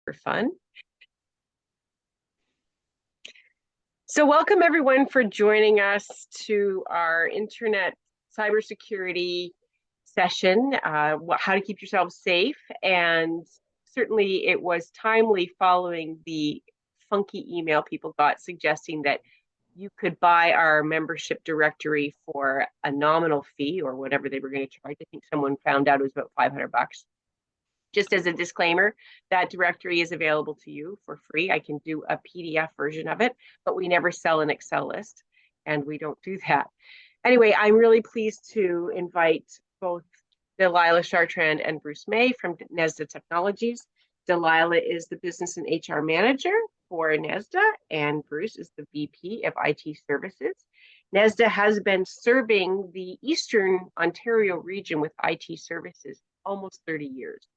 for fun. So welcome everyone for joining us to our internet cybersecurity session, how to keep yourself safe. And certainly it was timely following the funky email people got suggesting that you could buy our membership directory for a nominal fee or whatever they were going to charge. I think someone found out it was about 500 bucks. Just as a disclaimer, that directory is available to you for free. I can do a PDF version of it, but we never sell an Excel list, and we don't do that. Anyway, I'm really pleased to invite both Delilah Chartrand and Bruce May from Nesda Technologies. Delilah is the business and HR manager for Nesda, and Bruce is the VP of IT services. Nesda has been serving the Eastern Ontario region with IT services almost 30 years.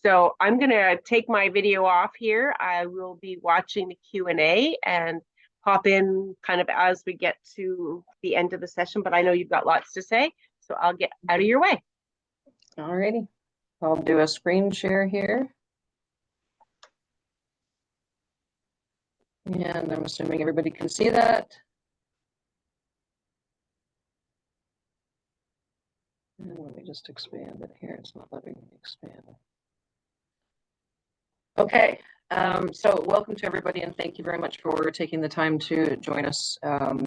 So I'm going to take my video off here. I will be watching the Q&A and pop in kind of as we get to the end of the session, but I know you've got lots to say, so I'll get out of your way. All righty. I'll do a screen share here. And I'm assuming everybody can see that. And let me just expand it here. It's not letting me expand it. Okay, so welcome to everybody, and thank you very much for taking the time to join us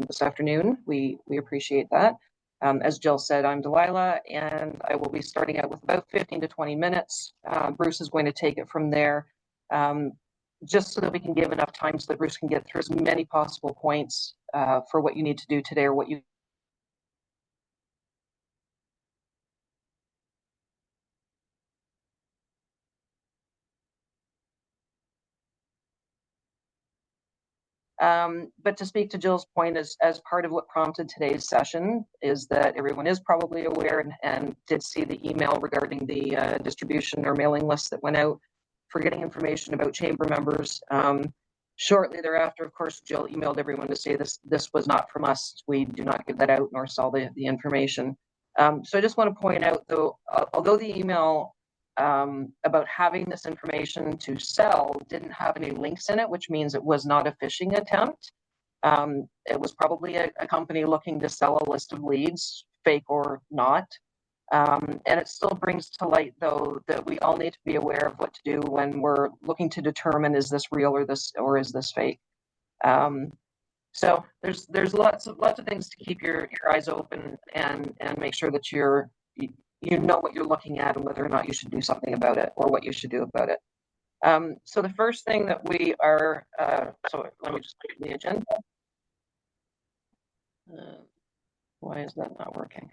this afternoon. We appreciate that. As Jill said, I'm Delilah, and I will be starting out with about 15 to 20 minutes. Bruce is going to take it from there, just so that we can give enough time so that Bruce can get through as many possible points for what you need to do today or what you but to speak to Jill's point, as part of what prompted today's session is that everyone is probably aware and did see the email regarding the distribution or mailing list that went out for getting information about chamber members. Shortly thereafter, of course, Jill emailed everyone to say this was not from us. We do not give that out nor sell the information. So I just want to point out, though, although the email about having this information to sell didn't have any links in it, which means it was not a phishing attempt. It was probably a company looking to sell a list of leads, fake or not. And it still brings to light, though, that we all need to be aware of what to do when we're looking to determine, is this real or is this fake? So there's lots of things to keep your eyes open and make sure that you know what you're looking at and whether or not you should do something about it or what you should do about it. So the first thing that we are, so let me just look at the agenda. Why is that not working?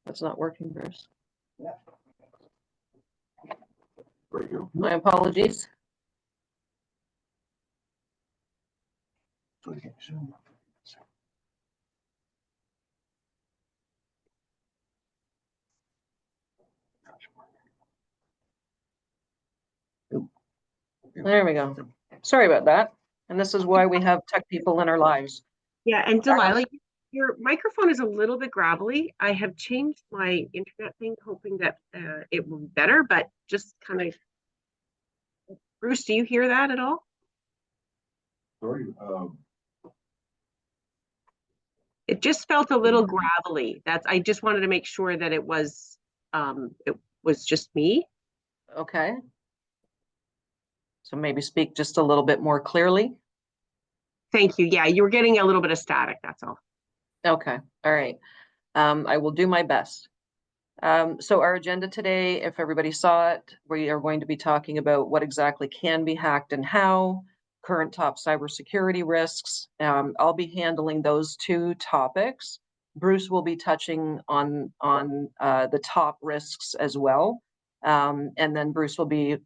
That's not working, Bruce. Yeah. My apologies. There we go. Sorry about that. And this is why we have tech people in our lives. Yeah, and Delilah, your microphone is a little bit gravelly. I have changed my internet thing, hoping that it will be better, but just kind of, Bruce, do you hear that at all? Sorry. It just felt a little gravelly. I just wanted to make sure that it was just me. Okay. So maybe speak just a little bit more clearly. Thank you. Yeah, you were getting a little bit of static, that's all. Okay, all right. I will do my best. So our agenda today, if everybody saw it, we are going to be talking about what exactly can be hacked and how, current top cybersecurity risks. I'll be handling those two topics. Bruce will be touching on the top risks as well. And then Bruce will be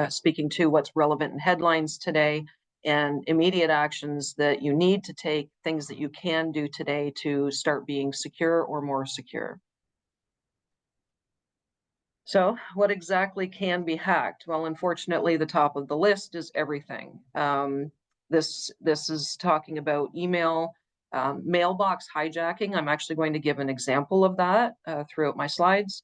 speaking to what's relevant in headlines today and immediate actions that you need to take, things that you can do today to start being secure or more secure. So what exactly can be hacked? Well, unfortunately, the top of the list is everything. This is talking about email, mailbox hijacking. I'm actually going to give an example of that throughout my slides.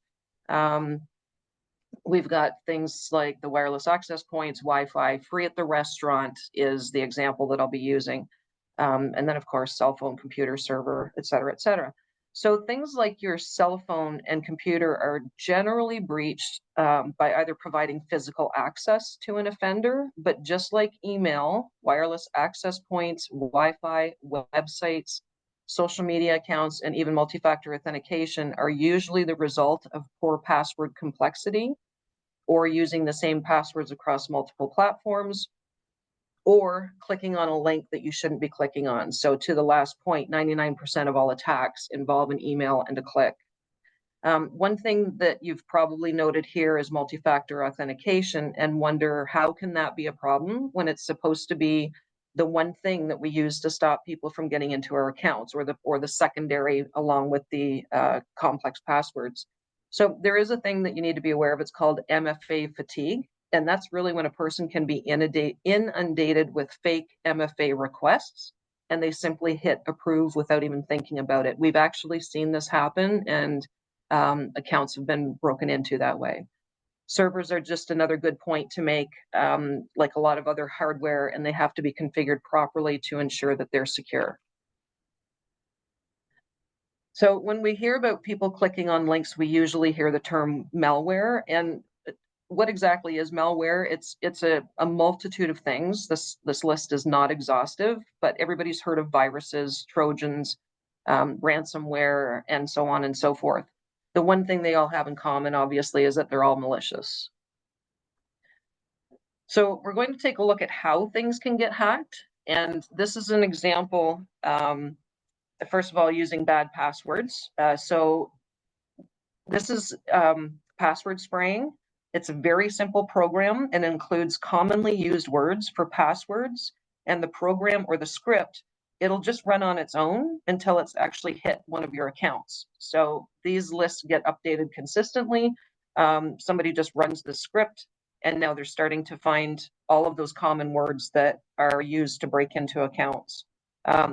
We've got things like the wireless access points, Wi-Fi, free at the restaurant is the example that I'll be using. And then, of course, cell phone, computer, server, et cetera, et cetera. So things like your cell phone and computer are generally breached by either providing physical access to an offender, but just like email, wireless access points, Wi-Fi, websites, social media accounts, and even multi-factor authentication are usually the result of poor password complexity or using the same passwords across multiple platforms, or clicking on a link that you shouldn't be clicking on. So to the last point, 99% of all attacks involve an email and a click. One thing that you've probably noted here is multi-factor authentication and wonder how can that be a problem when it's supposed to be the one thing that we use to stop people from getting into our accounts, or the secondary along with the complex passwords. So there is a thing that you need to be aware of. It's called MFA fatigue. And that's really when a person can be inundated with fake MFA requests and they simply hit approve without even thinking about it. We've actually seen this happen, and accounts have been broken into that way. Servers are just another good point to make, like a lot of other hardware, and they have to be configured properly to ensure that they're secure. So when we hear about people clicking on links, we usually hear the term malware. And what exactly is malware? It's a multitude of things. This list is not exhaustive, but everybody's heard of viruses, Trojans, ransomware, and so on and so forth. The one thing they all have in common, obviously, is that they're all malicious. So we're going to take a look at how things can get hacked. And this is an example, first of all, using bad passwords. So this is password spraying. It's a very simple program and includes commonly used words for passwords, and the program or the script, it'll just run on its own until it's actually hit one of your accounts. So these lists get updated consistently. Somebody just runs the script, and now they're starting to find all of those common words that are used to break into accounts.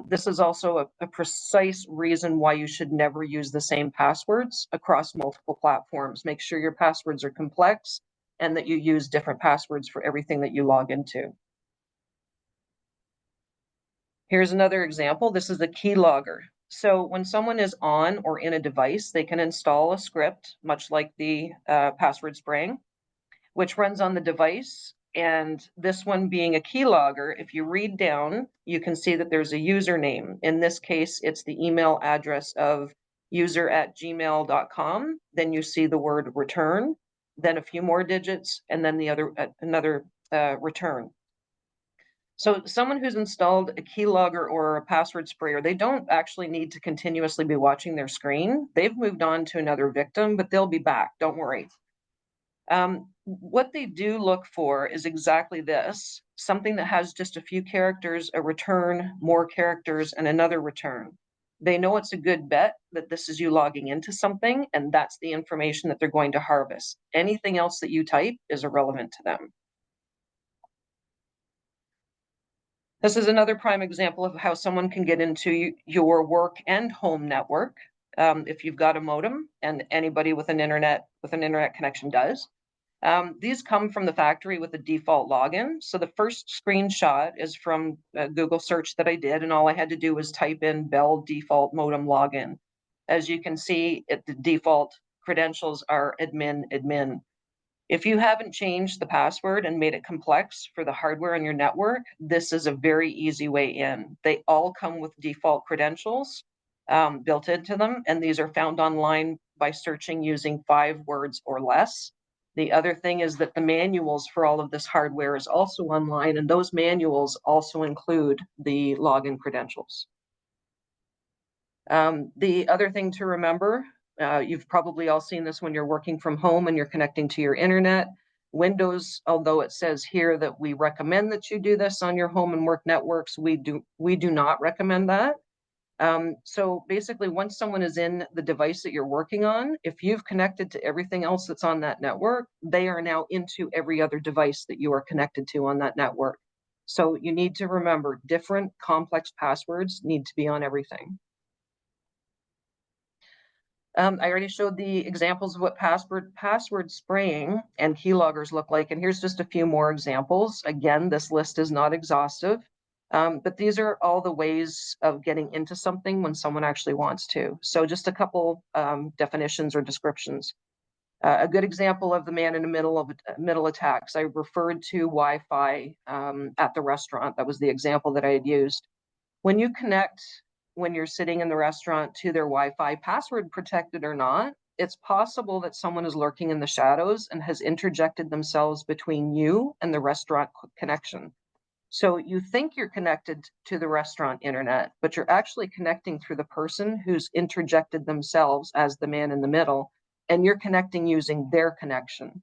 This is also a precise reason why you should never use the same passwords across multiple platforms. Make sure your passwords are complex and that you use different passwords for everything that you log into. Here's another example. This is the keylogger. So when someone is on or in a device, they can install a script, much like the password spraying, which runs on the device. And this one being a keylogger, if you read down, you can see that there's a username. In this case, it's the email address of user@gmail.com. Then you see the word return, then a few more digits, and then another return. So someone who's installed a keylogger or a password sprayer, they don't actually need to continuously be watching their screen. They've moved on to another victim, but they'll be back, don't worry. What they do look for is exactly this, something that has just a few characters, a return, more characters, and another return. They know it's a good bet that this is you logging into something, and that's the information that they're going to harvest. Anything else that you type is irrelevant to them. This is another prime example of how someone can get into your work and home network. If you've got a modem, and anybody with an internet connection does. These come from the factory with the default login. So the first screenshot is from a Google search that I did, and all I had to do was type in Bell default modem login. As you can see, the default credentials are admin. If you haven't changed the password and made it complex for the hardware on your network, this is a very easy way in. They all come with default credentials built into them, and these are found online by searching using 5 words or less. The other thing is that the manuals for all of this hardware is also online, and those manuals also include the login credentials. The other thing to remember, you've probably all seen this when you're working from home and you're connecting to your internet. Windows, although it says here that we recommend that you do this on your home and work networks, we do not recommend that. So basically, once someone is in the device that you're working on, if you've connected to everything else that's on that network, they are now into every other device that you are connected to on that network. So you need to remember, different complex passwords need to be on everything. I already showed the examples of what password spraying and keyloggers look like, and here's just a few more examples. Again, this list is not exhaustive, but these are all the ways of getting into something when someone actually wants to. So just a couple definitions or descriptions. A good example of the man in the middle attacks. I referred to Wi-Fi at the restaurant. That was the example that I had used. When you connect, when you're sitting in the restaurant, to their Wi-Fi, password protected or not, it's possible that someone is lurking in the shadows and has interjected themselves between you and the restaurant connection. So you think you're connected to the restaurant internet, but you're actually connecting through the person who's interjected themselves as the man in the middle, and you're connecting using their connection.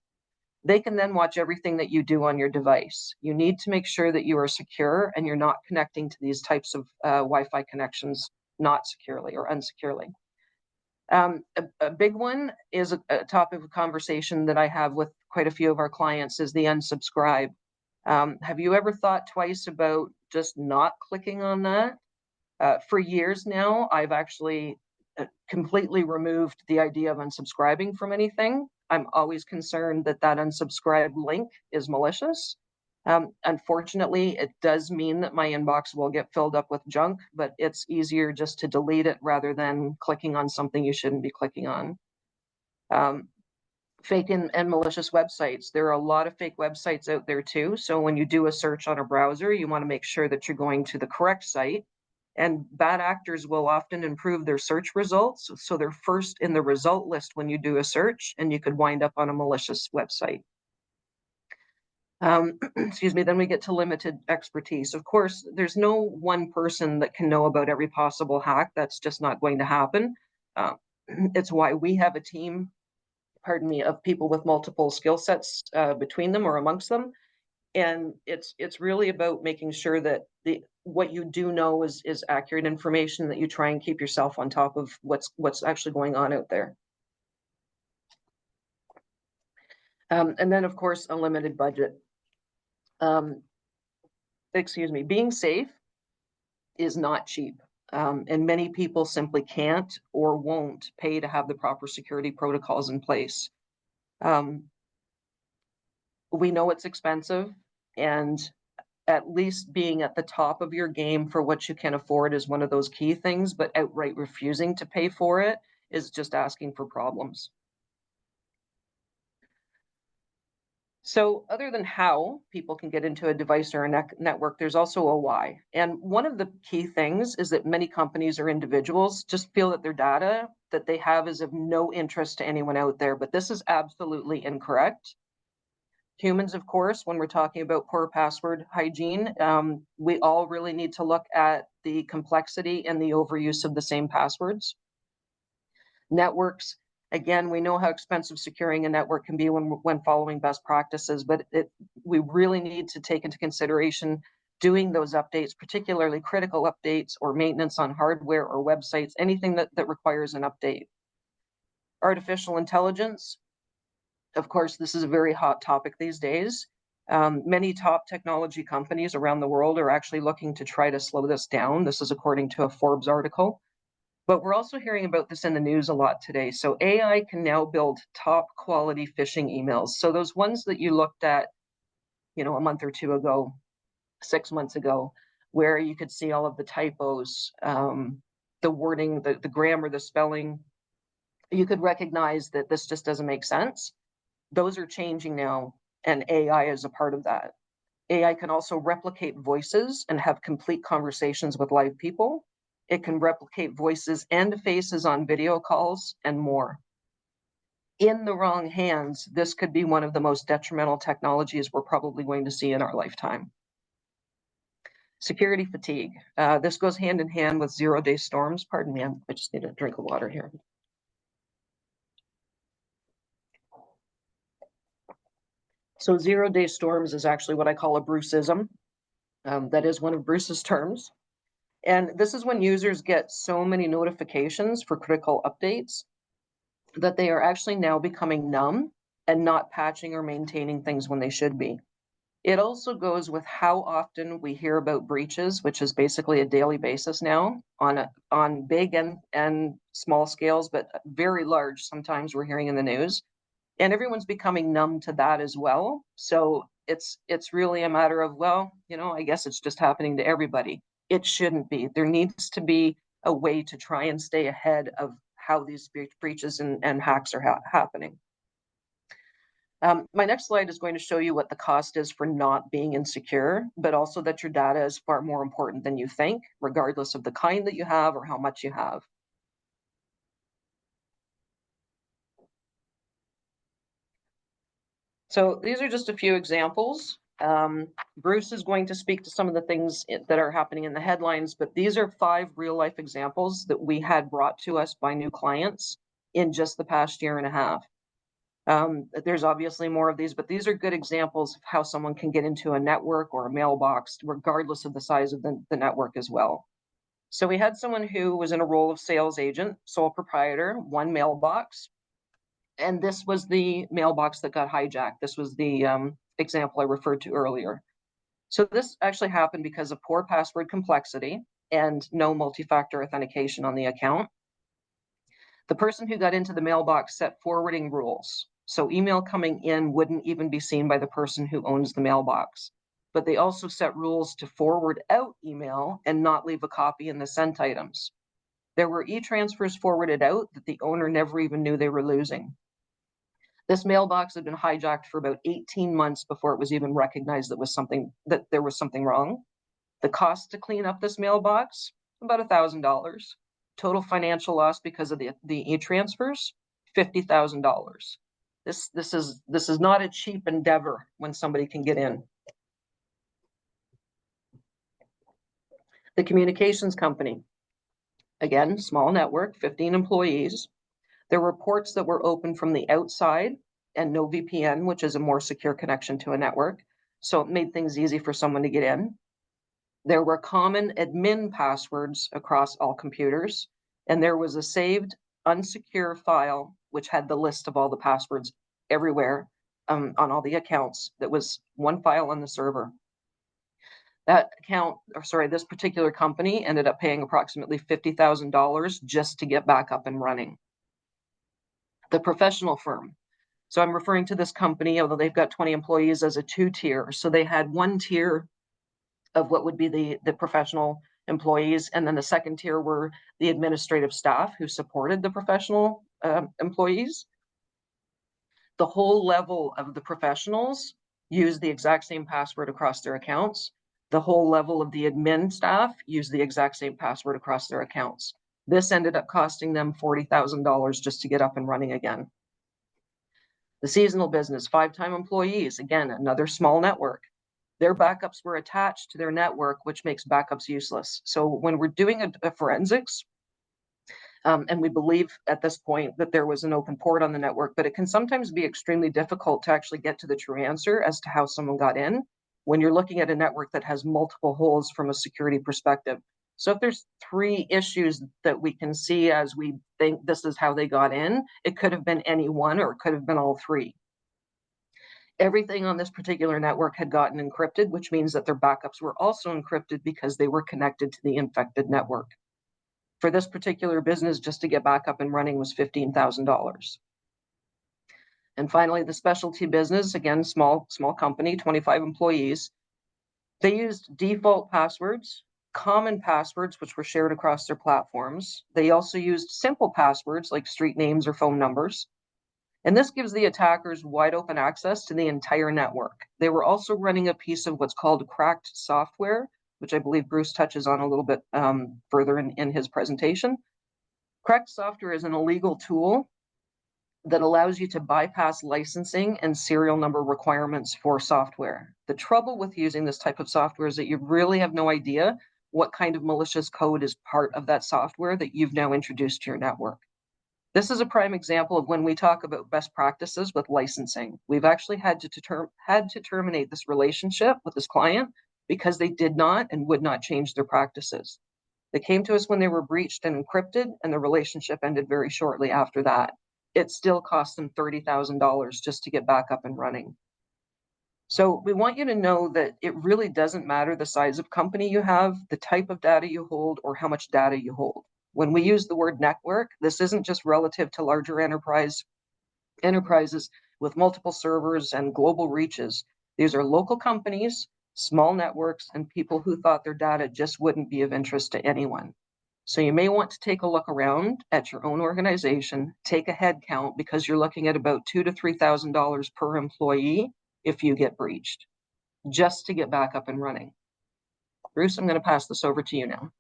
They can then watch everything that you do on your device. You need to make sure that you are secure and you're not connecting to these types of Wi-Fi connections not securely or unsecurely. A big one is a topic of conversation that I have with quite a few of our clients is the unsubscribe. Have you ever thought twice about just not clicking on that? For years now, I've actually completely removed the idea of unsubscribing from anything. I'm always concerned that that unsubscribe link is malicious. Unfortunately, it does mean that my inbox will get filled up with junk, but it's easier just to delete it rather than clicking on something you shouldn't be clicking on. Fake and malicious websites. There are a lot of fake websites out there too. So when you do a search on a browser, you want to make sure that you're going to the correct site. And bad actors will often improve their search results. So they're first in the result list when you do a search, and you could wind up on a malicious website. Excuse me, then we get to limited expertise. Of course, there's no one person that can know about every possible hack. That's just not going to happen. It's why we have a team, pardon me, of people with multiple skill sets between them or amongst them. And it's really about making sure that what you do know is accurate information, that you try and keep yourself on top of what's actually going on out there. And then, of course, a limited budget. Excuse me, being safe is not cheap. And many people simply can't or won't pay to have the proper security protocols in place. We know it's expensive, and at least being at the top of your game for what you can afford is one of those key things, but outright refusing to pay for it is just asking for problems. So other than how people can get into a device or a network, there's also a why. And one of the key things is that many companies or individuals just feel that their data that they have is of no interest to anyone out there, but this is absolutely incorrect. Humans, of course, when we're talking about poor password hygiene, we all really need to look at the complexity and the overuse of the same passwords. Networks, again, we know how expensive securing a network can be when following best practices, but we really need to take into consideration doing those updates, particularly critical updates or maintenance on hardware or websites, anything that requires an update. Artificial intelligence, of course, this is a very hot topic these days. Many top technology companies around the world are actually looking to try to slow this down. This is according to a Forbes article. But we're also hearing about this in the news a lot today. So AI can now build top quality phishing emails. So those ones that you looked at, a month or two ago, 6 months ago, where you could see all of the typos, the wording, the grammar, the spelling, you could recognize that this just doesn't make sense. Those are changing now, and AI is a part of that. AI can also replicate voices and have complete conversations with live people. It can replicate voices and faces on video calls and more. In the wrong hands, this could be one of the most detrimental technologies we're probably going to see in our lifetime. Security fatigue. This goes hand in hand with zero-day storms. Pardon me, I just need a drink of water here. So zero-day storms is actually what I call a Bruceism. That is one of Bruce's terms. And this is when users get so many notifications for critical updates that they are actually now becoming numb and not patching or maintaining things when they should be. It also goes with how often we hear about breaches, which is basically a daily basis now on big and small scales, but very large. Sometimes we're hearing in the news, and everyone's becoming numb to that as well. So it's really a matter of, well, I guess it's just happening to everybody. It shouldn't be. There needs to be a way to try and stay ahead of how these breaches and hacks are happening. My next slide is going to show you what the cost is for not being insecure, but also that your data is far more important than you think, regardless of the kind that you have or how much you have. So these are just a few examples. Bruce is going to speak to some of the things that are happening in the headlines, but these are 5 real-life examples that we had brought to us by new clients in just the past year and a half. There's obviously more of these, but these are good examples of how someone can get into a network or a mailbox, regardless of the size of the network as well. So we had someone who was in a role of sales agent, sole proprietor, 1 mailbox, and this was the mailbox that got hijacked. This was the example I referred to earlier. So this actually happened because of poor password complexity and no multi-factor authentication on the account. The person who got into the mailbox set forwarding rules. So email coming in wouldn't even be seen by the person who owns the mailbox. But they also set rules to forward out email and not leave a copy in the sent items. There were e-transfers forwarded out that the owner never even knew they were losing. This mailbox had been hijacked for about 18 months before it was even recognized that there was something wrong. The cost to clean up this mailbox, about $1,000. Total financial loss because of the e-transfers, $50,000. This is not a cheap endeavor when somebody can get in. The communications company, again, small network, 15 employees. There were ports that were open from the outside and no VPN, which is a more secure connection to a network. So it made things easy for someone to get in. There were common admin passwords across all computers, and there was a saved unsecure file which had the list of all the passwords everywhere on all the accounts. That was one file on the server. That account, or sorry, this particular company ended up paying approximately $50,000 just to get back up and running. The professional firm. So I'm referring to this company, although they've got 20 employees, as a 2-tier. So they had 1 tier of what would be the professional employees, and then the 2nd tier were the administrative staff who supported the professional employees. The whole level of the professionals used the exact same password across their accounts. The whole level of the admin staff used the exact same password across their accounts. This ended up costing them $40,000 just to get up and running again. The seasonal business, 5-time employees, again, another small network. Their backups were attached to their network, which makes backups useless. So when we're doing a forensics, and we believe at this point that there was an open port on the network, but it can sometimes be extremely difficult to actually get to the true answer as to how someone got in when you're looking at a network that has multiple holes from a security perspective. So if there's 3 issues that we can see as we think this is how they got in, it could have been any one or it could have been all 3. Everything on this particular network had gotten encrypted, which means that their backups were also encrypted because they were connected to the infected network. For this particular business, just to get back up and running was $15,000. And finally, the specialty business, again, small company, 25 employees. They used default passwords, common passwords, which were shared across their platforms. They also used simple passwords like street names or phone numbers. And this gives the attackers wide open access to the entire network. They were also running a piece of what's called cracked software, which I believe Bruce touches on a little bit further in his presentation. Cracked software is an illegal tool that allows you to bypass licensing and serial number requirements for software. The trouble with using this type of software is that you really have no idea what kind of malicious code is part of that software that you've now introduced to your network. This is a prime example of when we talk about best practices with licensing. We've actually had to terminate this relationship with this client because they did not and would not change their practices. They came to us when they were breached and encrypted, and the relationship ended very shortly after that. It still cost them $30,000 just to get back up and running. So we want you to know that it really doesn't matter the size of company you have, the type of data you hold, or how much data you hold. When we use the word network, this isn't just relative to larger enterprises with multiple servers and global reaches. These are local companies, small networks, and people who thought their data just wouldn't be of interest to anyone. So you may want to take a look around at your own organization, take a head count, because you're looking at about $2,000 to $3,000 per employee if you get breached, just to get back up and running. Bruce, I'm going to pass this over to you now.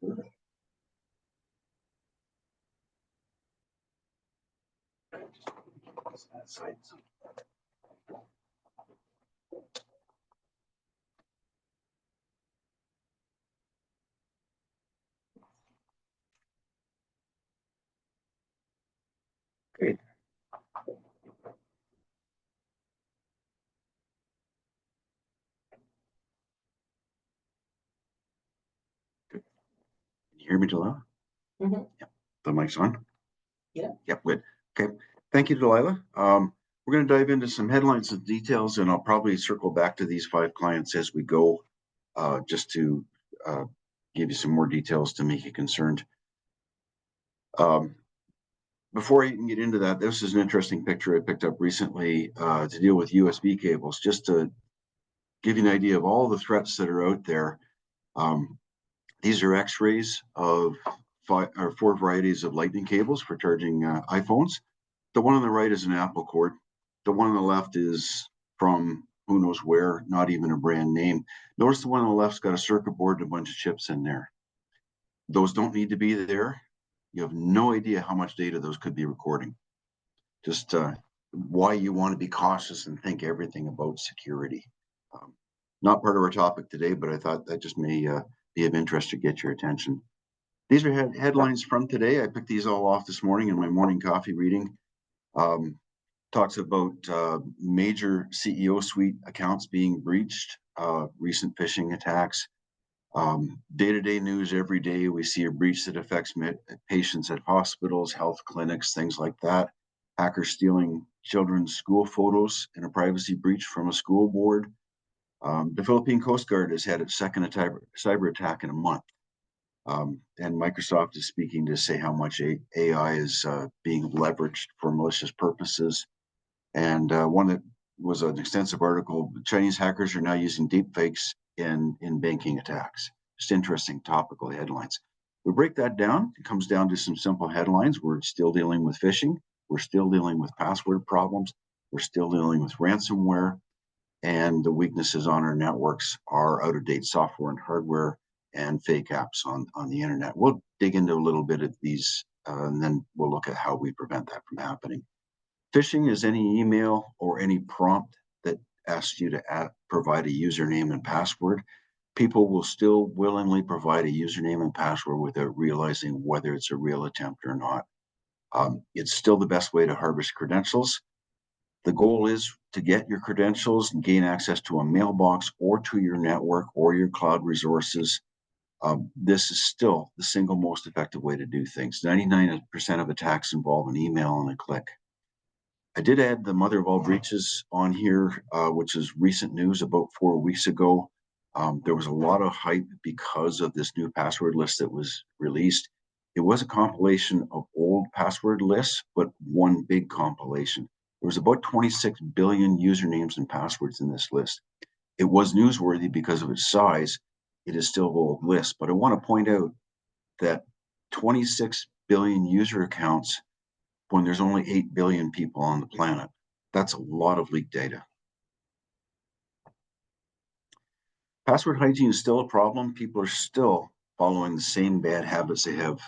Great. Good. Can you hear me, Delilah? Mhm. Yeah. The mic's on? Yeah. Yep, good. Okay. Thank you, Delilah. We're going to dive into some headlines and details, and I'll probably circle back to these 5 clients as we go, just to give you some more details to make you concerned. Before I can get into that, this is an interesting picture I picked up recently to deal with USB cables, just to give you an idea of all the threats that are out there. These are x-rays of 4 varieties of lightning cables for charging iPhones. The one on the right is an Apple cord. The one on the left is from who knows where, not even a brand name. Notice the one on the left's got a circuit board and a bunch of chips in there. Those don't need to be there. You have no idea how much data those could be recording. Just why you want to be cautious and think everything about security. Not part of our topic today, but I thought that just may be of interest to get your attention. These are headlines from today. I picked these all off this morning in my morning coffee reading. Talks about major CEO suite accounts being breached, recent phishing attacks. Day-to-day news every day, we see a breach that affects patients at hospitals, health clinics, things like that. Hackers stealing children's school photos in a privacy breach from a school board. The Philippine Coast Guard has had its second cyber attack in a month. And Microsoft is speaking to say how much AI is being leveraged for malicious purposes. And one that was an extensive article, Chinese hackers are now using deepfakes in banking attacks. Just interesting topical headlines. We break that down. It comes down to some simple headlines. We're still dealing with phishing. We're still dealing with password problems. We're still dealing with ransomware. And the weaknesses on our networks are out-of-date software and hardware and fake apps on the internet. We'll dig into a little bit of these, and then we'll look at how we prevent that from happening. Phishing is any email or any prompt that asks you to provide a username and password. People will still willingly provide a username and password without realizing whether it's a real attempt or not. It's still the best way to harvest credentials. The goal is to get your credentials and gain access to a mailbox or to your network or your cloud resources. This is still the single most effective way to do things. 99% of attacks involve an email and a click. I did add the mother of all breaches on here, which is recent news about 4 weeks ago. There was a lot of hype because of this new password list that was released. It was a compilation of old password lists, but one big compilation. There was about 26 billion usernames and passwords in this list. It was newsworthy because of its size. It is still an old list, but I want to point out that 26 billion user accounts when there's only 8 billion people on the planet. That's a lot of leaked data. Password hygiene is still a problem. People are still following the same bad habits they have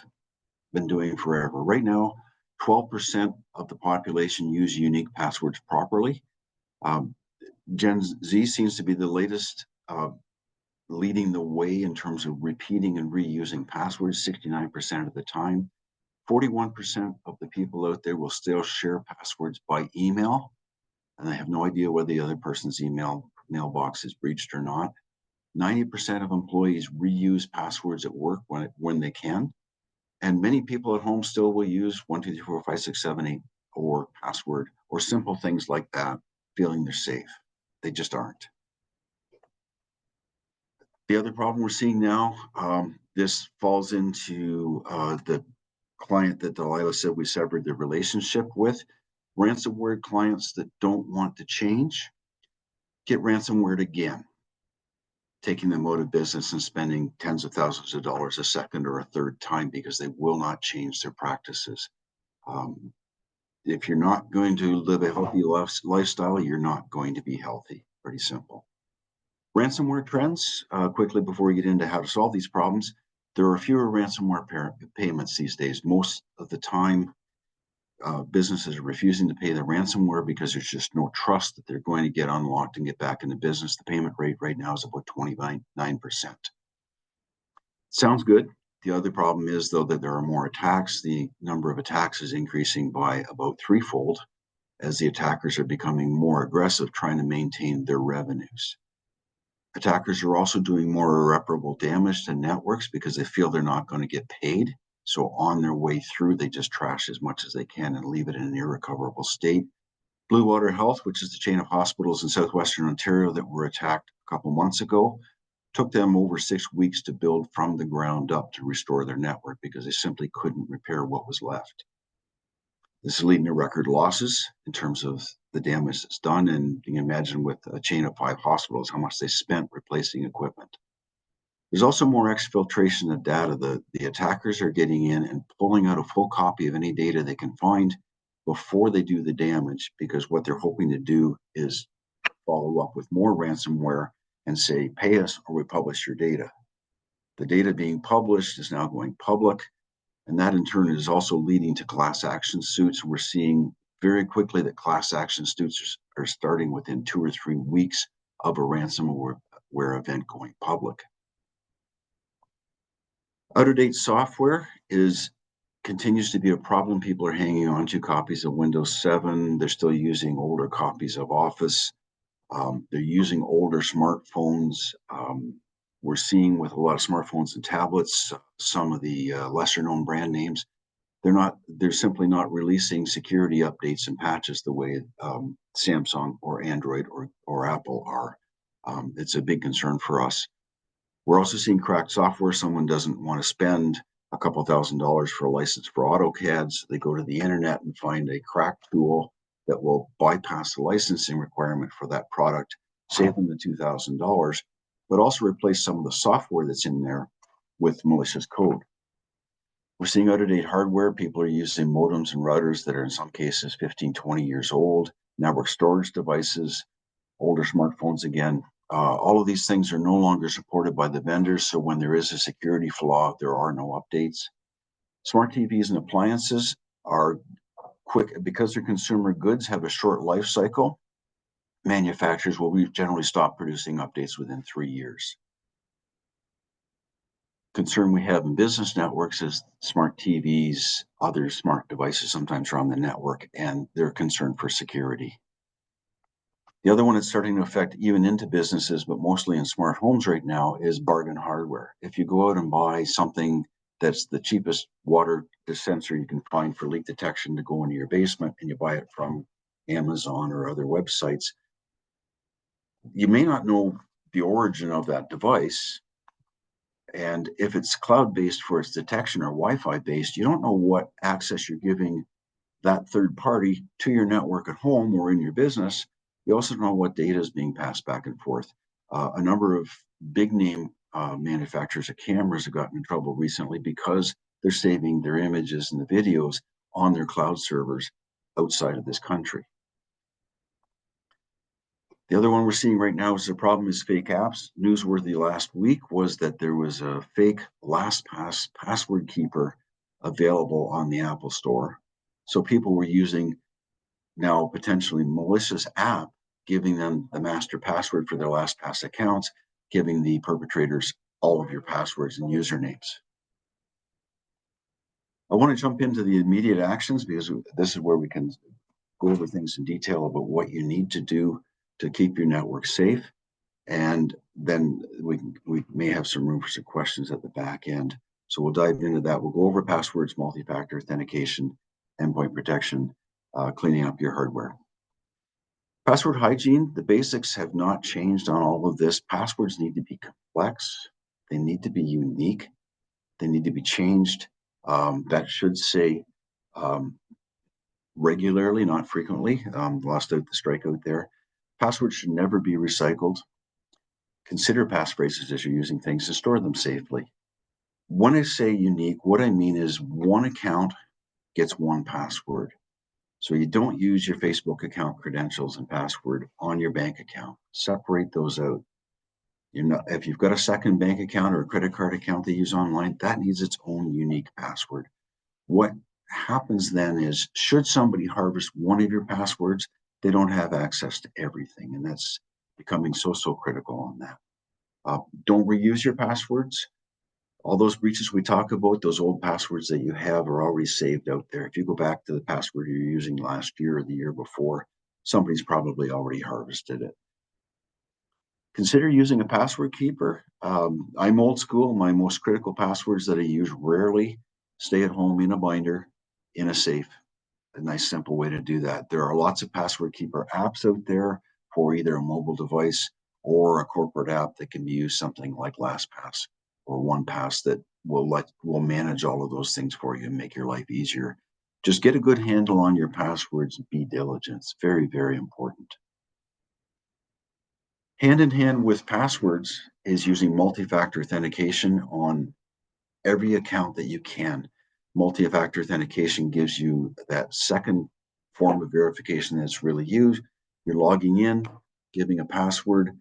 been doing forever. Right now, 12% of the population use unique passwords properly. Gen Z seems to be the latest leading the way in terms of repeating and reusing passwords 69% of the time. 41% of the people out there will still share passwords by email, and they have no idea whether the other person's mailbox is breached or not. 90% of employees reuse passwords at work when they can. And many people at home still will use 1, 2, 3, 4, 5, 6, 7, 8 or password or simple things like that, feeling they're safe. They just aren't. The other problem we're seeing now, this falls into the client that Delilah said we severed the relationship with. Ransomware clients that don't want to change get ransomware again, taking them out of business and spending tens of thousands of dollars a second or a third time because they will not change their practices. Um, if you're not going to live a healthy lifestyle, you're not going to be healthy. Pretty simple. Ransomware trends, quickly before we get into how to solve these problems, there are fewer ransomware payments these days. Most of the time, businesses are refusing to pay the ransomware because there's just no trust that they're going to get unlocked and get back into business. The payment rate right now is about 29%. Sounds good. The other problem is, though, that there are more attacks. The number of attacks is increasing by about threefold as the attackers are becoming more aggressive, trying to maintain their revenues. Attackers are also doing more irreparable damage to networks because they feel they're not going to get paid. So on their way through, they just trash as much as they can and leave it in an irrecoverable state. Blue Water Health, which is the chain of hospitals in southwestern Ontario that were attacked a couple months ago, took them over 6 weeks to build from the ground up to restore their network because they simply couldn't repair what was left. This is leading to record losses in terms of the damage that's done. And you can imagine with a chain of 5 hospitals, how much they spent replacing equipment. There's also more exfiltration of data. The attackers are getting in and pulling out a full copy of any data they can find before they do the damage, because what they're hoping to do is follow up with more ransomware and say, pay us or we publish your data. The data being published is now going public. And that in turn is also leading to class action suits. We're seeing very quickly that class action suits are starting within 2 or 3 weeks of a ransomware event going public. Out-of-date software continues to be a problem. People are hanging on to copies of Windows 7. They're still using older copies of Office. They're using older smartphones. We're seeing with a lot of smartphones and tablets, some of the lesser known brand names, they're simply not releasing security updates and patches the way Samsung or Android or Apple are. It's a big concern for us. We're also seeing cracked software. Someone doesn't want to spend a couple $1,000s for a license for AutoCAD. So they go to the internet and find a cracked tool that will bypass the licensing requirement for that product, save them the $2,000, but also replace some of the software that's in there with malicious code. We're seeing out-of-date hardware. People are using modems and routers that are in some cases 15, 20 years old, network storage devices, older smartphones again. All of these things are no longer supported by the vendors, so when there is a security flaw, there are no updates. Smart TVs and appliances are quick because their consumer goods have a short life cycle. Manufacturers will generally stop producing updates within 3 years. Concern we have in business networks is smart TVs, other smart devices sometimes are on the network, and they're concerned for security. The other one that's starting to affect even into businesses, but mostly in smart homes right now, is bargain hardware. If you go out and buy something that's the cheapest water sensor you can find for leak detection to go into your basement, and you buy it from Amazon or other websites, you may not know the origin of that device. And if it's cloud-based for its detection or Wi-Fi based, you don't know what access you're giving that third party to your network at home or in your business. You also don't know what data is being passed back and forth. A number of big name manufacturers of cameras have gotten in trouble recently because they're saving their images and the videos on their cloud servers outside of this country. The other one we're seeing right now is the problem is fake apps. Newsworthy last week was that there was a fake LastPass password keeper available on the Apple Store. So people were using now potentially malicious app, giving them the master password for their LastPass accounts, giving the perpetrators all of your passwords and usernames. I want to jump into the immediate actions because this is where we can go over things in detail about what you need to do to keep your network safe. And then we may have some room for some questions at the back end. So we'll dive into that. We'll go over passwords, multi-factor authentication, endpoint protection, cleaning up your hardware. Password hygiene, the basics have not changed on all of this. Passwords need to be complex. They need to be unique. They need to be changed. That should say regularly, not frequently. Lost out the strikeout there. Passwords should never be recycled. Consider passphrases as you're using things and store them safely. When I say unique, what I mean is one account gets one password. So you don't use your Facebook account credentials and password on your bank account. Separate those out. If you've got a second bank account or a credit card account they use online, that needs its own unique password. What happens then is, should somebody harvest one of your passwords, they don't have access to everything. And that's becoming so critical on that. Don't reuse your passwords. All those breaches we talk about, those old passwords that you have are already saved out there. If you go back to the password you're using last year or the year before, somebody's probably already harvested it. Consider using a password keeper. I'm old school. My most critical passwords that I use rarely stay at home in a binder, in a safe. A nice, simple way to do that. There are lots of password keeper apps out there for either a mobile device or a corporate app that can be used, something like LastPass or OnePass, that will manage all of those things for you and make your life easier. Just get a good handle on your passwords and be diligent. It's very, very important. Hand in hand with passwords is using multi-factor authentication on every account that you can. Multi-factor authentication gives you that second form of verification that's really used. You're logging in, giving a password,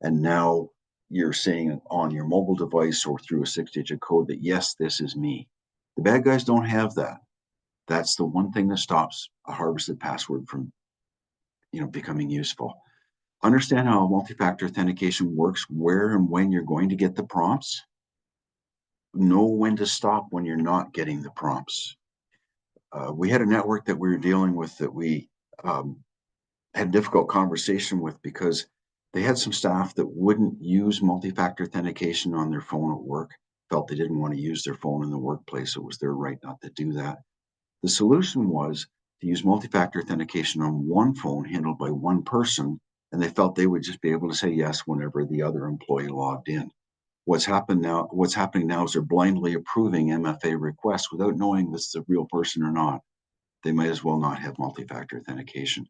and now you're saying on your mobile device or through a 6-digit code that, yes, this is me. The bad guys don't have that. That's the one thing that stops a harvested password from, becoming useful. Understand how multi-factor authentication works, where and when you're going to get the prompts. Know when to stop when you're not getting the prompts. We had a network that we were dealing with that we had a difficult conversation with because they had some staff that wouldn't use multi-factor authentication on their phone at work, felt they didn't want to use their phone in the workplace. It was their right not to do that. The solution was to use multi-factor authentication on one phone handled by one person, and they felt they would just be able to say yes whenever the other employee logged in. What's happening now is they're blindly approving MFA requests without knowing if it's a real person or not. They might as well not have multi-factor authentication.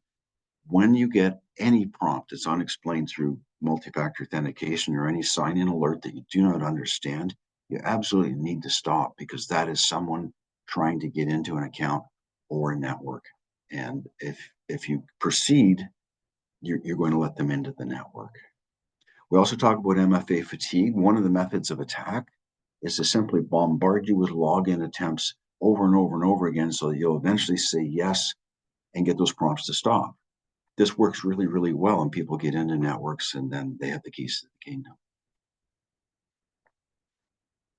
When you get any prompt that's unexplained through multi-factor authentication or any sign-in alert that you do not understand, you absolutely need to stop, because that is someone trying to get into an account or a network. And if you proceed, you're going to let them into the network. We also talk about MFA fatigue. One of the methods of attack is to simply bombard you with login attempts over and over and over again so that you'll eventually say yes and get those prompts to stop. This works really, really well, and people get into networks and then they have the keys to the kingdom.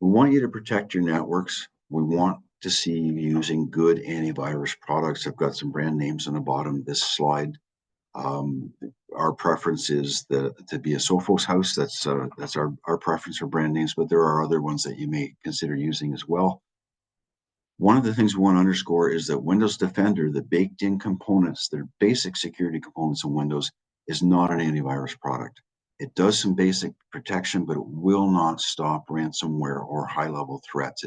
We want you to protect your networks. We want to see you using good antivirus products. I've got some brand names on the bottom of this slide. Our preference is to be a Sophos house. That's our preference for brand names, but there are other ones that you may consider using as well. One of the things we want to underscore is that Windows Defender, the baked-in components, the basic security components in Windows, is not an antivirus product. It does some basic protection, but it will not stop ransomware or high-level threats.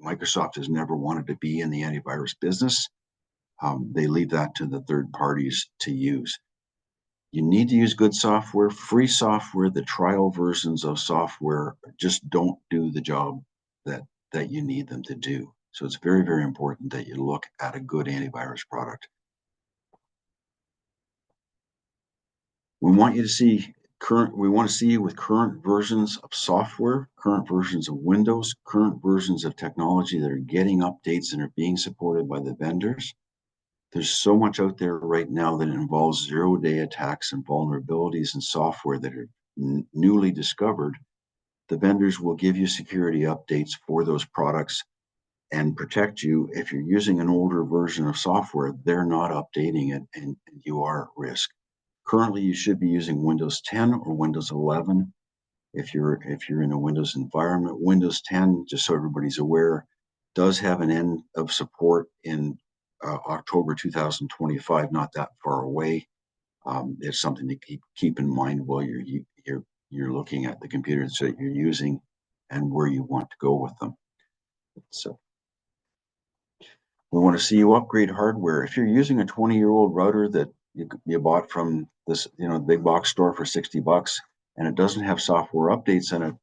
Microsoft has never wanted to be in the antivirus business. They leave that to the third parties to use. You need to use good software. Free software, the trial versions of software just don't do the job that you need them to do. So it's very, very important that you look at a good antivirus product. We want to see you with current versions of software, current versions of Windows, current versions of technology that are getting updates and are being supported by the vendors. There's so much out there right now that involves zero-day attacks and vulnerabilities in software that are newly discovered. The vendors will give you security updates for those products and protect you. If you're using an older version of software, they're not updating it and you are at risk. Currently, you should be using Windows 10 or Windows 11 if you're in a Windows environment. Windows 10, just so everybody's aware, does have an end of support in October 2025, not that far away. It's something to keep in mind while you're looking at the computers that you're using and where you want to go with them. So we want to see you upgrade hardware. If you're using a 20-year-old router that you bought from this, big box store for $60 and it doesn't have software updates in it,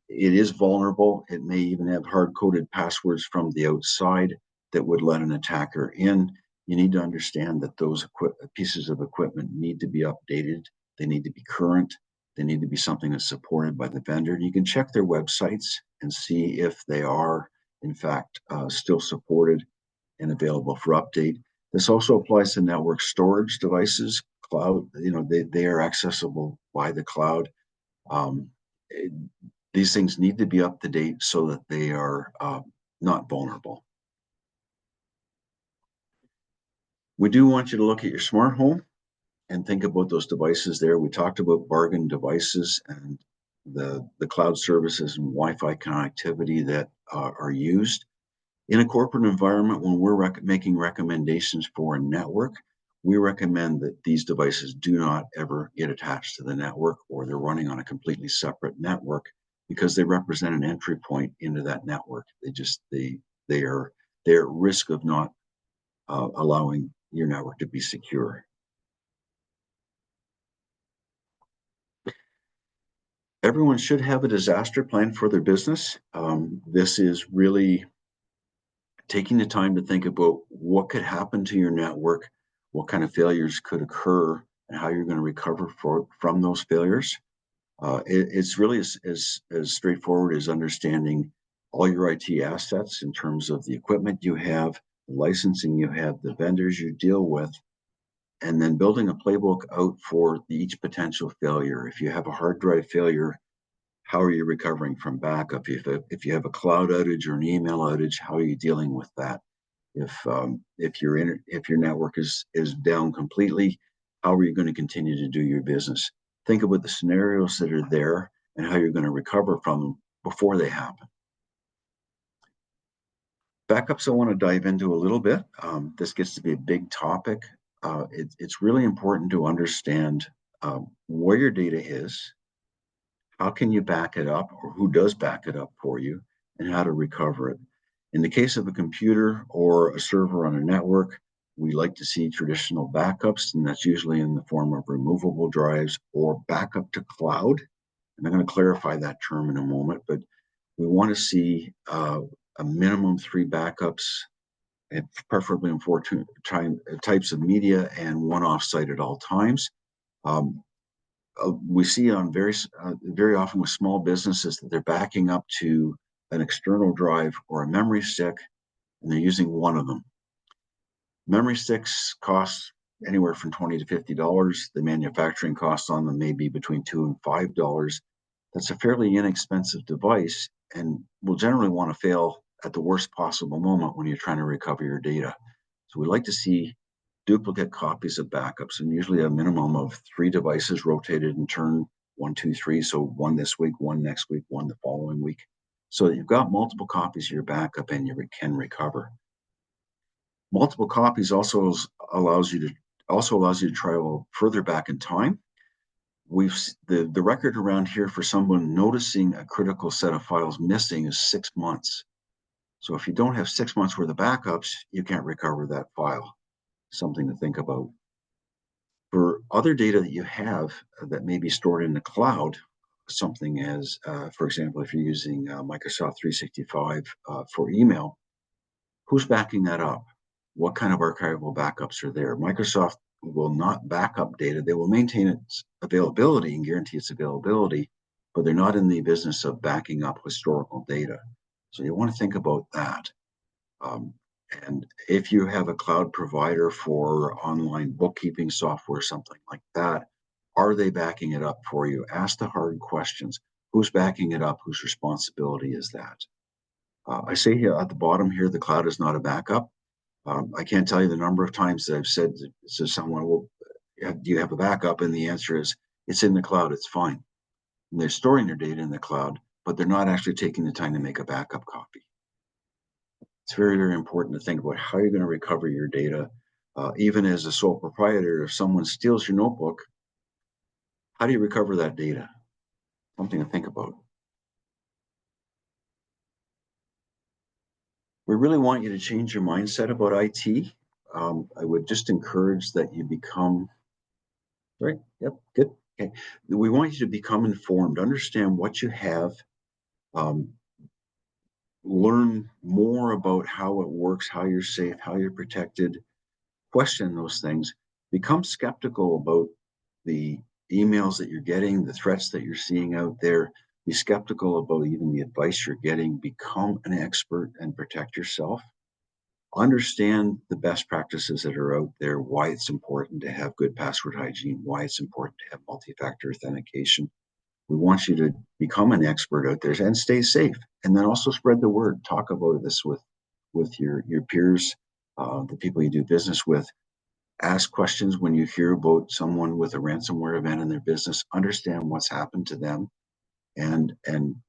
it is vulnerable. It may even have hard-coded passwords from the outside that would let an attacker in. You need to understand that those pieces of equipment need to be updated. They need to be current. They need to be something that's supported by the vendor. You can check their websites and see if they are, in fact, still supported and available for update. This also applies to network storage devices, cloud. They are accessible by the cloud. Um, these things need to be up to date so that they are not vulnerable. We do want you to look at your smart home and think about those devices there. We talked about bargain devices and the cloud services and Wi-Fi connectivity that are used. In a corporate environment, when we're making recommendations for a network, we recommend that these devices do not ever get attached to the network or they're running on a completely separate network because they represent an entry point into that network. They're at risk of not allowing your network to be secure. Everyone should have a disaster plan for their business. This is really taking the time to think about what could happen to your network, what kind of failures could occur, and how you're going to recover from those failures. It's really as straightforward as understanding all your IT assets in terms of the equipment you have, the licensing you have, the vendors you deal with, and then building a playbook out for each potential failure. If you have a hard drive failure, how are you recovering from backup? If you have a cloud outage or an email outage, how are you dealing with that? If your network is down completely, how are you going to continue to do your business? Think about the scenarios that are there and how you're going to recover from them before they happen. Backups I want to dive into a little bit. This gets to be a big topic. It's really important to understand where your data is, how can you back it up, or who does back it up for you, and how to recover it. In the case of a computer or a server on a network, we like to see traditional backups, and that's usually in the form of removable drives or backup to cloud. And I'm going to clarify that term in a moment, but we want to see a minimum 3 backups, and preferably in 4 types of media and 1 offsite at all times. We see on very often with small businesses that they're backing up to an external drive or a memory stick, and they're using 1 of them. Memory sticks cost anywhere from $20 to $50. The manufacturing cost on them may be between $2 and $5. That's a fairly inexpensive device and will generally want to fail at the worst possible moment when you're trying to recover your data. So we like to see duplicate copies of backups, and usually a minimum of 3 devices rotated in turn, 1, 2, 3. So 1 this week, 1 next week, 1 the following week. So that you've got multiple copies of your backup and you can recover. Multiple copies also allows you to travel further back in time. The record around here for someone noticing a critical set of files missing is 6 months. So if you don't have 6 months worth of backups, you can't recover that file. Something to think about. For other data that you have that may be stored in the cloud, something as, for example, if you're using Microsoft 365 for email, who's backing that up? What kind of archival backups are there? Microsoft will not back up data. They will maintain its availability and guarantee its availability, but they're not in the business of backing up historical data. So you want to think about that. And if you have a cloud provider for online bookkeeping software, something like that, are they backing it up for you? Ask the hard questions. Who's backing it up? Whose responsibility is that? I say here at the bottom here, the cloud is not a backup. I can't tell you the number of times that I've said to someone, well, do you have a backup? And the answer is, it's in the cloud, it's fine. And they're storing their data in the cloud, but they're not actually taking the time to make a backup copy. It's very, very important to think about how you're going to recover your data Even as a sole proprietor, if someone steals your notebook, how do you recover that data? Something to think about. We really want you to change your mindset about IT. I would just encourage that you become, right? Yep, good. Okay. We want you to become informed, understand what you have, learn more about how it works, how you're safe, how you're protected, question those things, become skeptical about the emails that you're getting, the threats that you're seeing out there, be skeptical about even the advice you're getting, become an expert and protect yourself. Understand the best practices that are out there, why it's important to have good password hygiene, why it's important to have multi-factor authentication. We want you to become an expert out there and stay safe. And then also spread the word. Talk about this with your peers, the people you do business with. Ask questions when you hear about someone with a ransomware event in their business. Understand what's happened to them and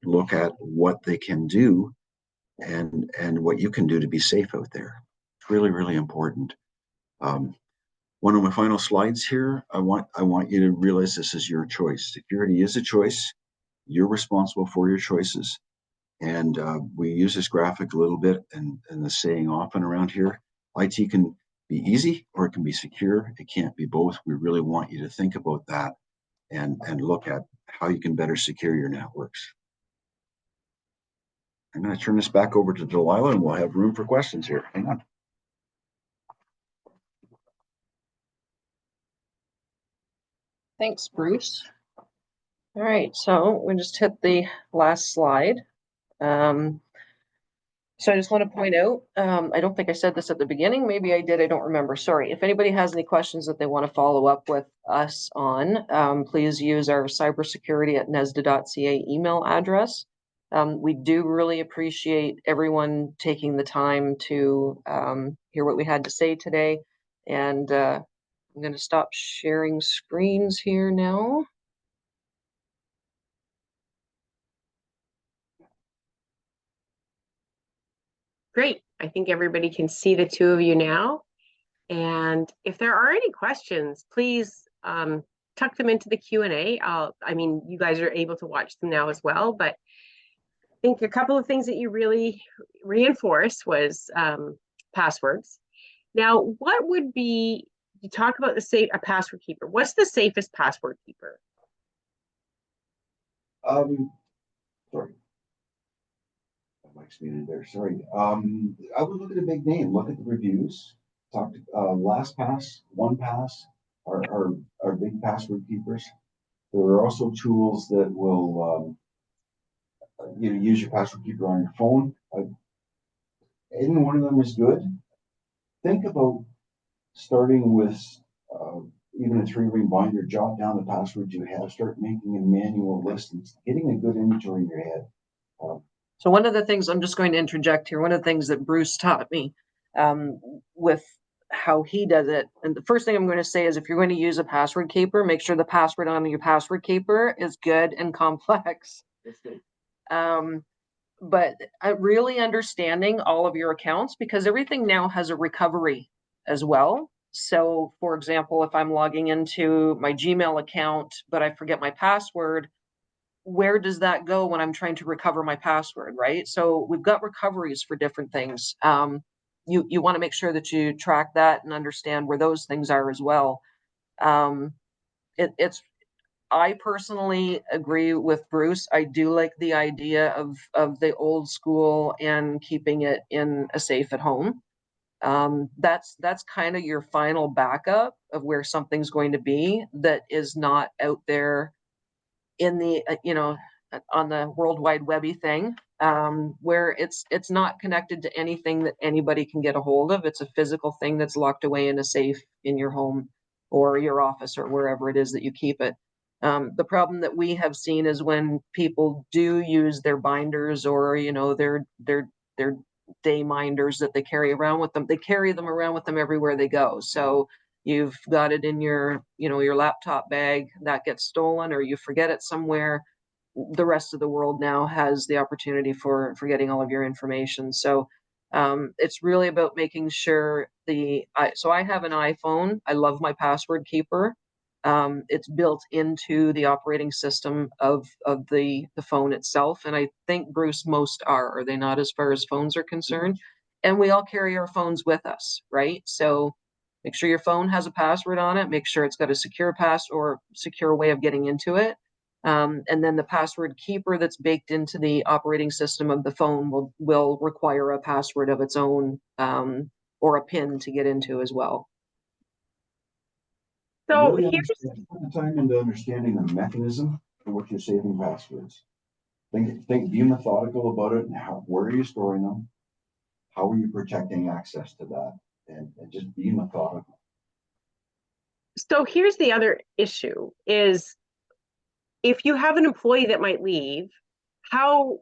look at what they can do and what you can do to be safe out there. It's really, really important. One of my final slides here, I want you to realize this is your choice. Security is a choice. You're responsible for your choices. And we use this graphic a little bit and the saying often around here, IT can be easy or it can be secure. It can't be both. We really want you to think about that and look at how you can better secure your networks. I'm going to turn this back over to Delilah and we'll have room for questions here. Hang on. Thanks, Bruce. All right, so we just hit the last slide. So I just want to point out, I don't think I said this at the beginning. Maybe I did. I don't remember. Sorry. If anybody has any questions that they want to follow up with us on, please use our cybersecurity@nesda.ca email address. We do really appreciate everyone taking the time to hear what we had to say today. And I'm going to stop sharing screens here now. Great. I think everybody can see the two of you now. And if there are any questions, please tuck them into the Q&A. I mean, you guys are able to watch them now as well, but I think a couple of things that you really reinforced was passwords. Now, what would be, you talk about a password keeper. What's the safest password keeper? Sorry. Mike's muted there. Sorry. I would look at a big name, look at the reviews, talk to LastPass, OnePass are big password keepers. There are also tools that will use your password keeper on your phone. Any one of them is good. Think about starting with even a 3-ring binder, jot down the passwords you have, start making a manual list and getting a good inventory in your head. So one of the things, I'm just going to interject here, one of the things that Bruce taught me with how he does it, and the first thing I'm going to say is if you're going to use a password keeper, make sure the password on your password keeper is good and complex. But really understanding all of your accounts, because everything now has a recovery as well. So for example, if I'm logging into my Gmail account, but I forget my password, where does that go when I'm trying to recover my password, right? So we've got recoveries for different things. You want to make sure that you track that and understand where those things are as well. I personally agree with Bruce. I do like the idea of the old school and keeping it in a safe at home. That's kind of your final backup of where something's going to be that is not out there in the on the World Wide Webby thing, where it's not connected to anything that anybody can get a hold of. It's a physical thing that's locked away in a safe in your home or your office or wherever it is that you keep it. The problem that we have seen is when people do use their binders or their day minders that they carry around with them, they carry them around with them everywhere they go. So you've got it in your your laptop bag, that gets stolen or you forget it somewhere. The rest of the world now has the opportunity for getting all of your information. So It's really about making sure so I have an iPhone. I love my password keeper. It's built into the operating system of the phone itself. And I think, Bruce, most are they not, as far as phones are concerned? And we all carry our phones with us, right? So make sure your phone has a password on it. Make sure it's got a secure pass or secure way of getting into it. And then the password keeper that's baked into the operating system of the phone will require a password of its own, or a PIN to get into as well. So Really here's put the time into understanding the mechanism for which you're saving passwords. Be methodical about it, and where are you storing them? How are you protecting access to that? And just be methodical. here's the other issue is if you have an employee that might leave, how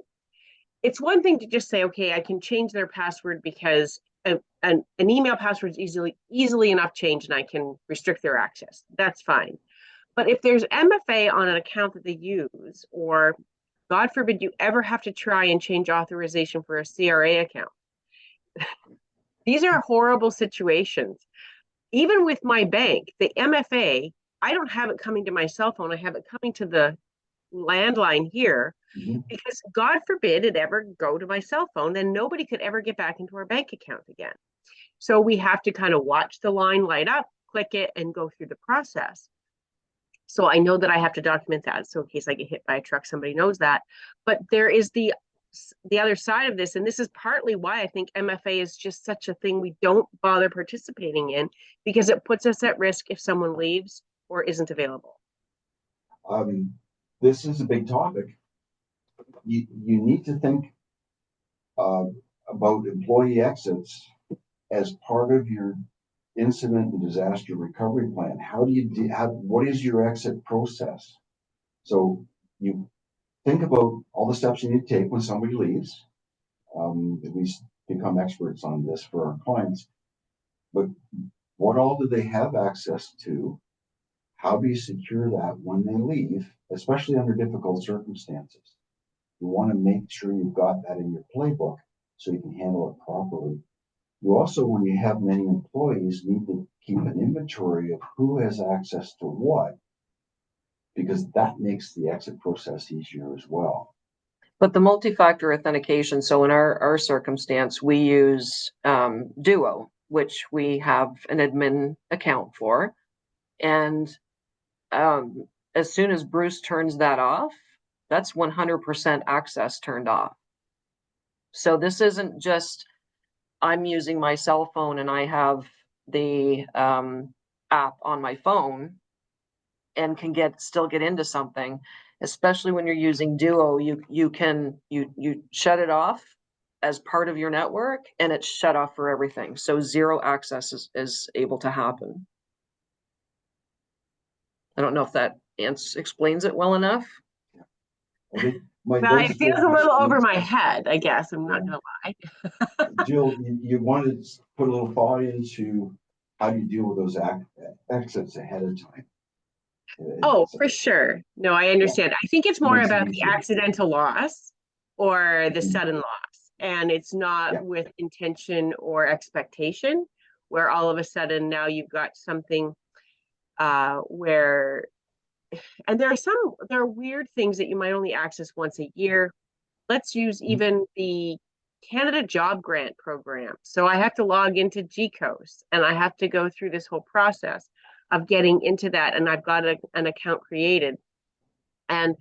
it's one thing to just say, okay, I can change their password because an email password is easily enough changed and I can restrict their access. That's fine. But if there's MFA on an account that they use, or God forbid you ever have to try and change authorization for a CRA account, these are horrible situations. Even with my bank, the MFA, I don't have it coming to my cell phone. I have it coming to the landline here, because God forbid it ever go to my cell phone, then nobody could ever get back into our bank account again. So we have to kind of watch the line light up, click it, and go through the process. So I know that I have to document that. So in case I get hit by a truck, somebody knows that. But there is the other side of this, and this is partly why I think MFA is just such a thing we don't bother participating in, because it puts us at risk if someone leaves or isn't available. This is a big topic. You need to think about employee exits as part of your incident and disaster recovery plan. How do you what is your exit process? So you think about all the steps you need to take when somebody leaves. We become experts on this for our clients, but what all do they have access to? How do you secure that when they leave, especially under difficult circumstances? You want to make sure you've got that in your playbook so you can handle it properly. You also, when you have many employees, need to keep an inventory of who has access to what, because that makes the exit process easier as well. But the multi-factor authentication, so in our circumstance, we use Duo, which we have an admin account for. And as soon as Bruce turns that off, that's 100% access turned off. So this isn't just I'm using my cell phone and I have the app on my phone and can still get into something. Especially when you're using Duo, you shut it off as part of your network and it's shut off for everything. So zero access is able to happen. I don't know if that explains it well enough. Okay. Well, it feels a little over my head, I guess. I'm not going to lie. Jill, you wanted to put a little thought into how do you deal with those exits ahead of time? Oh, for sure. No, I understand. I think it's more about the accidental loss or the sudden loss. And it's not with intention or expectation, where all of a sudden now you've got something where, and there are weird things that you might only access once a year. Let's use even the Canada Job Grant Program. So I have to log into GCOS and I have to go through this whole process of getting into that. And I've got an account created and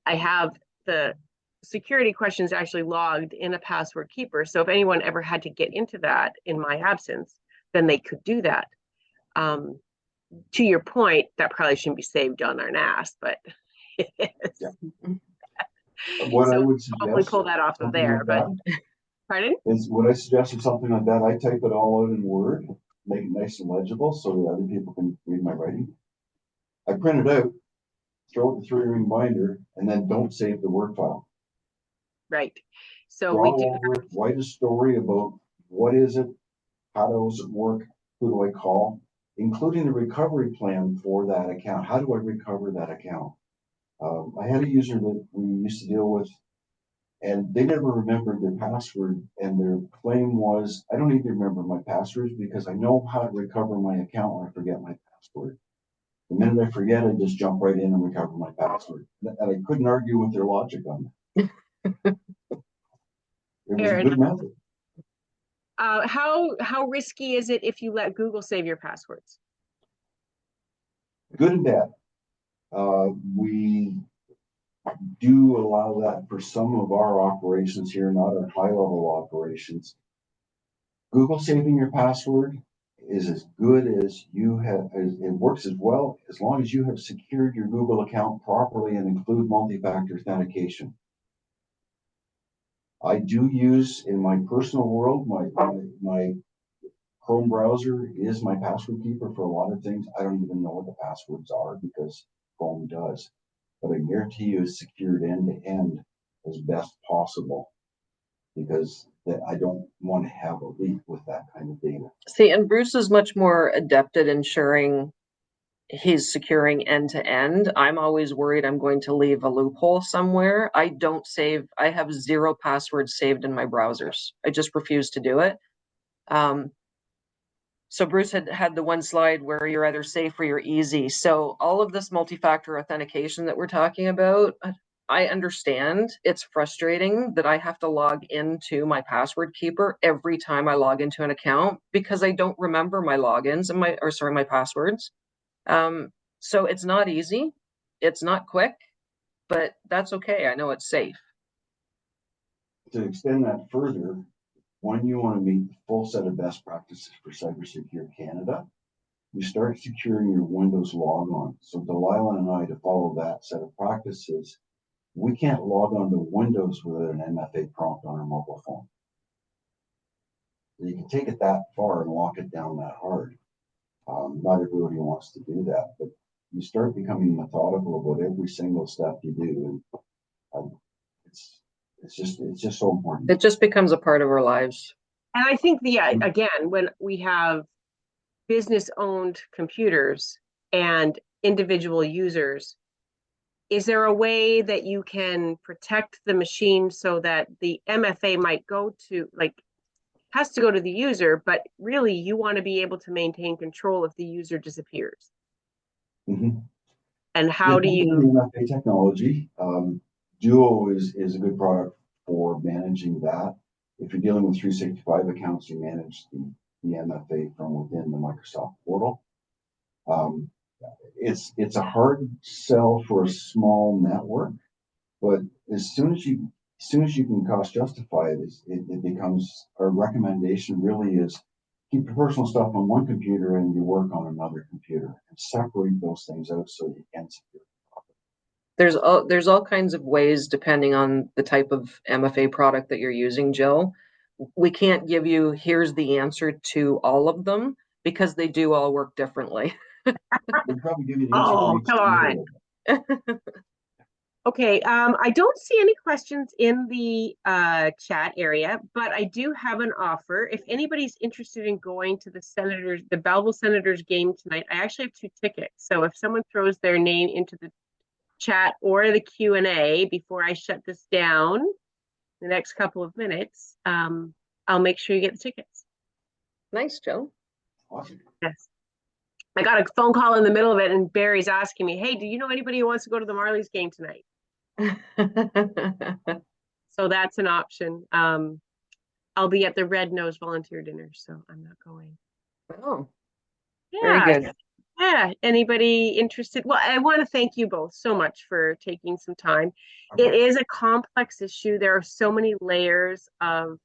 I have the security questions actually logged in a password keeper. So if anyone ever had to get into that in my absence, then they could do that. To your point, that probably shouldn't be saved on our NAS, but it is. Yeah. What so I would suggest, probably pull that off of there, but pardon? Is what I suggested something like that. I type it all out in Word, make it nice and legible so that other people can read my writing. I print it out, throw it in the 3-ring binder, and then don't save the Word file. Right. So draw over it, write a story about what is it, how does it work, who do I call, including the recovery plan for that account. How do I recover that account? I had a user that we used to deal with And they never remembered their password. And their claim was, I don't need to remember my passwords because I know how to recover my account when I forget my password. The minute I forget, I just jump right in and recover my password. And I couldn't argue with their logic on that. It was a Fair good enough. method. How risky is it if you let Google save your passwords? Good and bad. We do allow that for some of our operations here, not our high level operations. Google saving your password is as good as you have, it works as well as long as you have secured your Google account properly and include multi-factor authentication. I do use in my personal world, my Chrome browser is my password keeper for a lot of things. I don't even know what the passwords are because Chrome does. But I guarantee you it's secured end to end as best possible because that I don't want to have a leak with that kind of data. See, and Bruce is much more adept at ensuring he's securing end to end. I'm always worried I'm going to leave a loophole somewhere. I have 0 passwords saved in my browsers. I just refuse to do it. So Bruce had the one slide where you're either safe or you're easy. So all of this multi-factor authentication that we're talking about, I understand it's frustrating that I have to log into my password keeper every time I log into an account because I don't remember my logins and my passwords. So it's not easy, it's not quick, but that's okay. I know it's safe. To extend that further, when you want to meet the full set of best practices for Cybersecure Canada, you start securing your Windows logon. So Delilah and I, to follow that set of practices, we can't log on to Windows without an MFA prompt on our mobile phone. You can take it that far and lock it down that hard. Not everybody wants to do that, but you start becoming methodical about every single step you do, and it's just so important. It just becomes a part of our lives. And I think again, when we have business owned computers and individual users, is there a way that you can protect the machine so that the MFA might go to, like, has to go to the user, but really you want to be able to maintain control if the user disappears? Mm-hmm. And how do you? MFA technology, Duo is a good product for managing that. If you're dealing with 365 accounts, you manage the MFA from within the Microsoft portal. It's a hard sell for a small network, but as soon as you can cost justify it, it becomes a recommendation. Really, is keep your personal stuff on one computer and you work on another computer, and separate those things out so you can secure. There's all kinds of ways depending on the type of MFA product that you're using, Jill. We can't give you here's the answer to all of them because they do all work differently. We'll probably give you an answer for Oh, each come on. Okay, I don't see any questions in the chat area, but I do have an offer. If anybody's interested in going to the Belleville Senators game tonight, I actually have 2 tickets. So if someone throws their name into the chat or the Q&A before I shut this down the next couple of minutes, I'll make sure you get the tickets. Nice, Jill. Awesome. Yes. I got a phone call in the middle of it, and Barry's asking me, hey, do you know anybody who wants to go to the Marlies game tonight? So that's an option. I'll be at the Red Nose volunteer dinner, so I'm not going. Oh, very Yeah. good. Yeah. Anybody interested? Well, I want to thank you both so much for taking some time. It is a complex issue. There are so many layers of,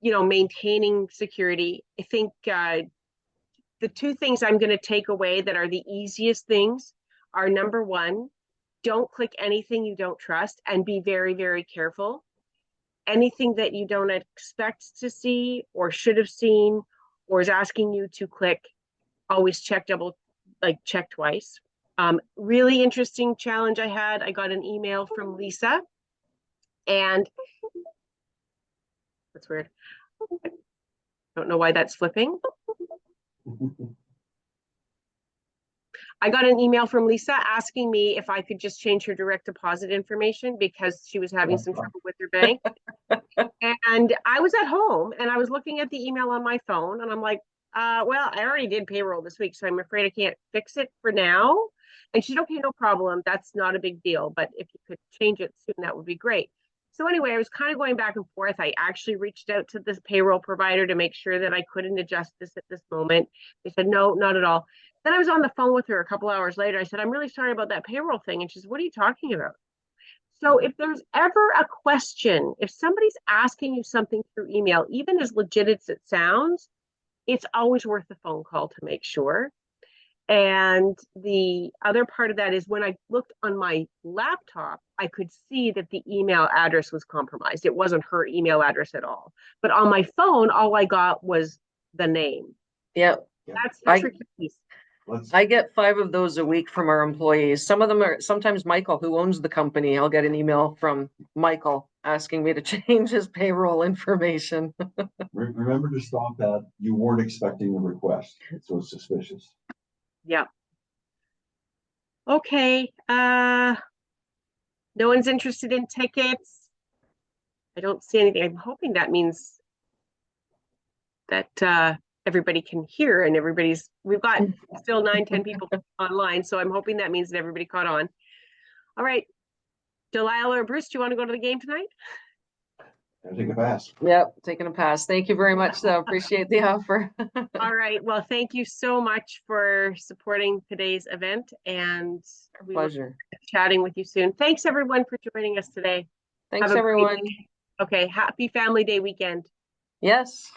maintaining security. I think the 2 things I'm going to take away that are the easiest things are, number 1, don't click anything you don't trust and be very, very careful. Anything that you don't expect to see or should have seen or is asking you to click, always check twice. Really interesting challenge I had. I got an email from Lisa, and that's weird. I don't know why that's flipping. I got an email from Lisa asking me if I could just change her direct deposit information because she was having some trouble with her bank. And I was at home and I was looking at the email on my phone and I'm like, well, I already did payroll this week, so I'm afraid I can't fix it for now. And she said, okay, no problem. That's not a big deal. But if you could change it soon, that would be great. So anyway, I was kind of going back and forth. I actually reached out to this payroll provider to make sure that I couldn't adjust this at this moment. They said, no, not at all. Then I was on the phone with her a couple hours later. I said, I'm really sorry about that payroll thing. And she said, what are you talking about? So if there's ever a question, if somebody's asking you something through email, even as legit as it sounds, it's always worth a phone call to make sure. And the other part of that is when I looked on my laptop, I could see that the email address was compromised. It wasn't her email address at all. But on my phone, all I got was the name. Yep. That's the tricky piece. I get 5 of those a week from our employees. Some of them are sometimes Michael, who owns the company. I'll get an email from Michael asking me to change his payroll information. Remember to stop that. You weren't expecting the request, so it's suspicious. Yeah. Okay. No one's interested in tickets. I don't see anything. I'm hoping that means that everybody can hear and we've got still 9-10 people online, so I'm hoping that means that everybody caught on. All right, Delilah or Bruce, do you want to go to the game tonight? I'll take a pass. Yep, taking a pass. Thank you very much, though. Appreciate the offer. All right, well, thank you so much for supporting today's event, and we look Pleasure. forward to chatting with you soon. Thanks everyone for joining us today. Thanks, Have a great everyone. week. Okay, happy Family Day weekend. Yes.